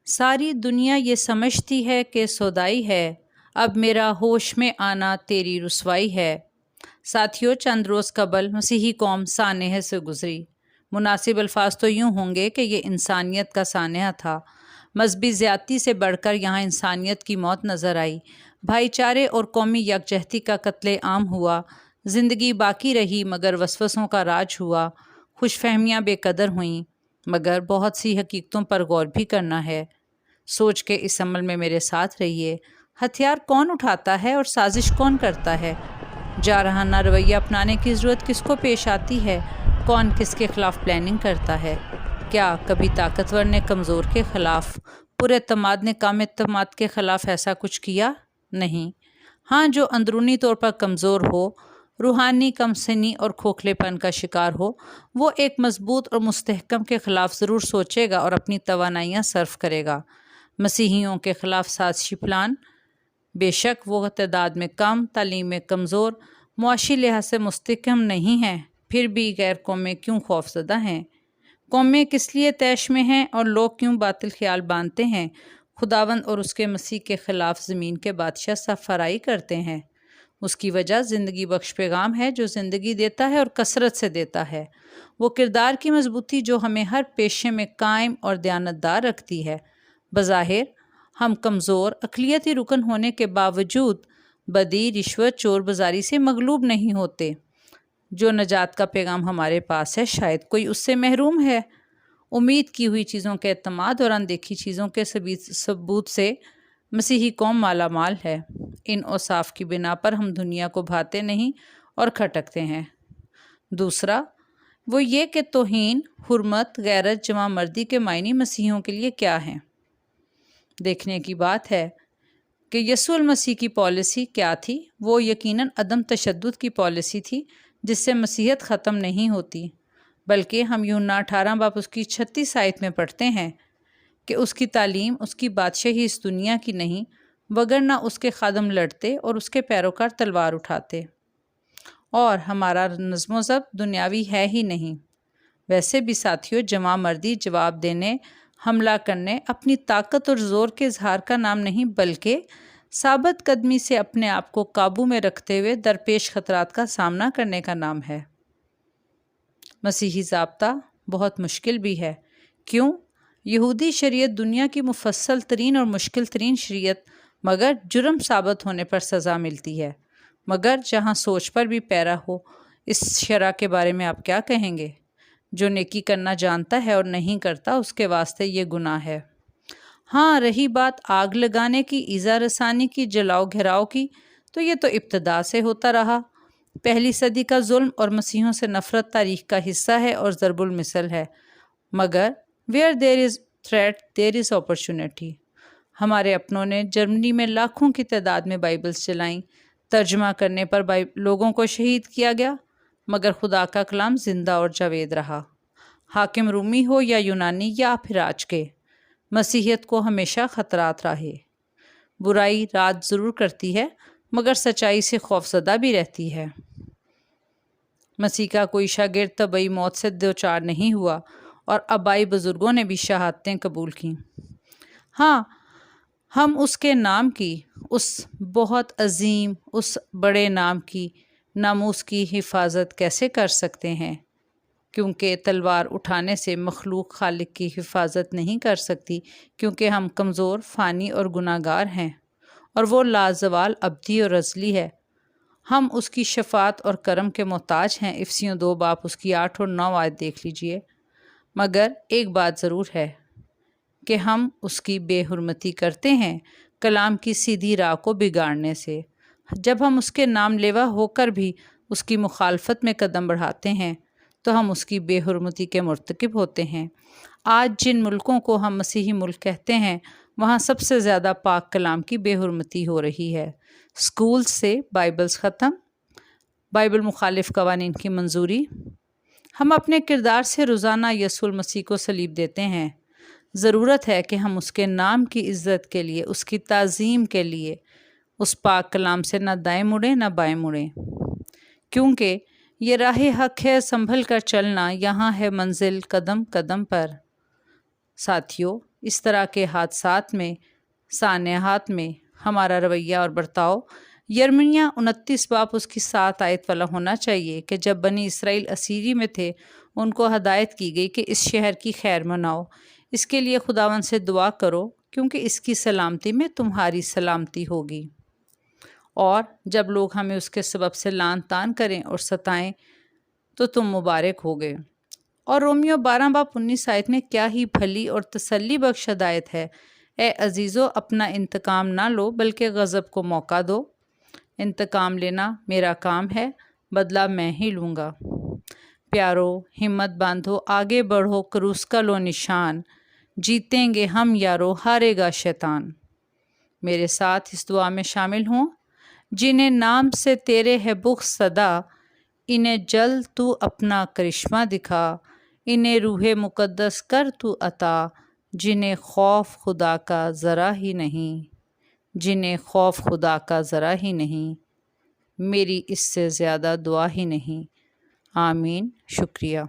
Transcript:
ساری دنیا یہ سمجھتی ہے کہ سودائی ہے، اب میرا ہوش میں آنا تیری رسوائی ہے۔ ساتھیوں، چند روز قبل مسیحی قوم سانحے سے گزری۔ مناسب الفاظ تو یوں ہوں گے کہ یہ انسانیت کا سانحہ تھا۔ مذہبی زیادتی سے بڑھ کر یہاں انسانیت کی موت نظر آئی۔ بھائی چارے اور قومی یکجہتی کا قتل عام ہوا۔ زندگی باقی رہی مگر وسوسوں کا راج ہوا۔ خوش فہمیاں بے قدر ہوئیں، مگر بہت سی حقیقتوں پر غور بھی کرنا ہے۔ سوچ کے اس عمل میں میرے ساتھ رہیے۔ ہتھیار کون اٹھاتا ہے اور سازش کون کرتا ہے؟ جارحانہ رویہ اپنانے کی ضرورت کس کو پیش آتی ہے؟ کون کس کے خلاف پلاننگ کرتا ہے؟ کیا کبھی طاقتور نے کمزور کے خلاف، پر اعتماد نے کم اعتماد کے خلاف ایسا کچھ کیا؟ نہیں۔ ہاں، جو اندرونی طور پر کمزور ہو، روحانی کم سنی اور کھوکھلے پن کا شکار ہو، وہ ایک مضبوط اور مستحکم کے خلاف ضرور سوچے گا اور اپنی توانائیاں صرف کرے گا۔ مسیحیوں کے خلاف سازشی پلان، بے شک وہ تعداد میں کم، تعلیم میں کمزور، معاشی لحاظ سے مستحکم نہیں ہیں، پھر بھی غیر قومیں کیوں خوف زدہ ہیں؟ قومیں کس لیے طیش میں ہیں اور لوگ کیوں باطل خیال باندھتے ہیں؟ خداوند اور اس کے مسیح کے خلاف زمین کے بادشاہ سرفرائی کرتے ہیں۔ اس کی وجہ زندگی بخش پیغام ہے جو زندگی دیتا ہے اور کثرت سے دیتا ہے۔ وہ کردار کی مضبوطی جو ہمیں ہر پیشے میں قائم اور دیانتدار رکھتی ہے۔ بظاہر ہم کمزور اقلیتی رکن ہونے کے باوجود بدی، رشوت، چور بازاری سے مغلوب نہیں ہوتے۔ جو نجات کا پیغام ہمارے پاس ہے، شاید کوئی اس سے محروم ہے۔ امید کی ہوئی چیزوں کے اعتماد اور اندیکھی چیزوں کے ثبوت سے مسیحی قوم مالا مال ہے۔ ان اوصاف کی بنا پر ہم دنیا کو بھاتے نہیں اور کھٹکتے ہیں۔ دوسرا، وہ یہ کہ توہین، حرمت، غیرت، جمع مردی کے معنی مسیحیوں کے لیے کیا ہیں؟ دیکھنے کی بات ہے کہ یسوع المسیح کی پالیسی کیا تھی۔ وہ یقیناً عدم تشدد کی پالیسی تھی جس سے مسیحیت ختم نہیں ہوتی، بلکہ ہم یوحنا 18 باب اس کی 36 آیت میں پڑھتے ہیں کہ اس کی تعلیم، اس کی بادشاہی اس دنیا کی نہیں، وگرنہ اس کے خادم لڑتے اور اس کے پیروکار تلوار اٹھاتے۔ اور ہمارا نظم و ضبط دنیاوی ہے ہی نہیں۔ ویسے بھی ساتھیوں، جمع مردی، جواب دینے، حملہ کرنے، اپنی طاقت اور زور کے اظہار کا نام نہیں، بلکہ ثابت قدمی سے اپنے آپ کو قابو میں رکھتے ہوئے درپیش خطرات کا سامنا کرنے کا نام ہے۔ مسیحی ضابطہ بہت مشکل بھی ہے۔ کیوں؟ یہودی شریعت دنیا کی مفصل ترین اور مشکل ترین شریعت، مگر جرم ثابت ہونے پر سزا ملتی ہے۔ مگر جہاں سوچ پر بھی پیرا ہو، اس شرع کے بارے میں آپ کیا کہیں گے؟ جو نیکی کرنا جانتا ہے اور نہیں کرتا، اس کے واسطے یہ گناہ ہے۔ ہاں، رہی بات آگ لگانے کی، ایذا رسانی کی، جلاؤ گھراؤ کی، تو یہ تو ابتدا سے ہوتا رہا۔ پہلی صدی کا ظلم اور مسیحیوں سے نفرت تاریخ کا حصہ ہے اور ضرب المثل ہے۔ مگر where there is threat there is opportunity۔ ہمارے اپنوں نے جرمنی میں لاکھوں کی تعداد میں بائبلز چلائیں، ترجمہ کرنے پر لوگوں کو شہید کیا گیا، مگر خدا کا کلام زندہ اور جاوید رہا۔ حاکم رومی ہو یا یونانی یا پھر آج کے، مسیحیت کو ہمیشہ خطرات رہے۔ برائی رات ضرور کرتی ہے، مگر سچائی سے خوفزدہ بھی رہتی ہے۔ مسیح کا کوئی شاگرد طبعی موت سے دوچار نہیں ہوا، اور آبائی بزرگوں نے بھی شہادتیں قبول کیں۔ ہاں، ہم اس کے نام کی، اس بہت عظیم، اس بڑے نام کی، ناموس کی حفاظت کیسے کر سکتے ہیں؟ کیونکہ تلوار اٹھانے سے مخلوق خالق کی حفاظت نہیں کر سکتی، کیونکہ ہم کمزور، فانی اور گناہ گار ہیں، اور وہ لازوال، ابدی اور ازلی ہے۔ ہم اس کی شفاعت اور کرم کے محتاج ہیں۔ افسیوں 2 باب اس کی 8 اور 9 آیت دیکھ لیجئے۔ مگر ایک بات ضرور ہے کہ ہم اس کی بے حرمتی کرتے ہیں، کلام کی سیدھی راہ کو بگاڑنے سے۔ جب ہم اس کے نام لیوا ہو کر بھی اس کی مخالفت میں قدم بڑھاتے ہیں تو ہم اس کی بے حرمتی کے مرتکب ہوتے ہیں۔ آج جن ملکوں کو ہم مسیحی ملک کہتے ہیں، وہاں سب سے زیادہ پاک کلام کی بے حرمتی ہو رہی ہے۔ سکول سے بائبلز ختم، بائبل مخالف قوانین کی منظوری۔ ہم اپنے کردار سے روزانہ یسوع المسیح کو صلیب دیتے ہیں۔ ضرورت ہے کہ ہم اس کے نام کی عزت کے لیے، اس کی تعظیم کے لیے اس پاک کلام سے نہ دائیں مڑیں نہ بائیں مڑیں، کیونکہ یہ راہ حق ہے، سنبھل کر چلنا، یہاں ہے منزل قدم قدم پر۔ ساتھیوں، اس طرح کے حادثات میں سانحات میں ہمارا رویہ اور برتاؤ یرمیہ 29 باب اس کی 7 آیت والا ہونا چاہیے کہ جب بنی اسرائیل اسیری میں تھے ان کو ہدایت کی گئی کہ اس شہر کی خیر مناؤ، اس کے لیے خداوند سے دعا کرو کیونکہ اس کی سلامتی میں تمہاری سلامتی ہوگی، اور جب لوگ ہمیں اس کے سبب سے لعن طعن کریں اور ستائیں تو تم مبارک ہوگے۔ اور رومیو 12 باب 19 آیت میں کیا ہی بھلی اور تسلی بخش ہدایت ہے، اے عزیزو اپنا انتقام نہ لو بلکہ غضب کو موقع دو، انتقام لینا میرا کام ہے، بدلہ میں ہی لوں گا۔ پیارو ہمت باندھو، آگے بڑھو، کروس کا لو نشان، جیتیں گے ہم یارو، ہارے گا شیطان۔ میرے ساتھ اس دعا میں شامل ہوں۔ جنہیں نام سے تیرے ہے بغض صدا، انہیں جلد تو اپنا کرشمہ دکھا، انہیں روح مقدس کر تو عطا، جنہیں خوف خدا کا ذرا ہی نہیں، جنہیں خوف خدا کا ذرا ہی نہیں، میری اس سے زیادہ دعا ہی نہیں۔ آمین۔ شکریہ۔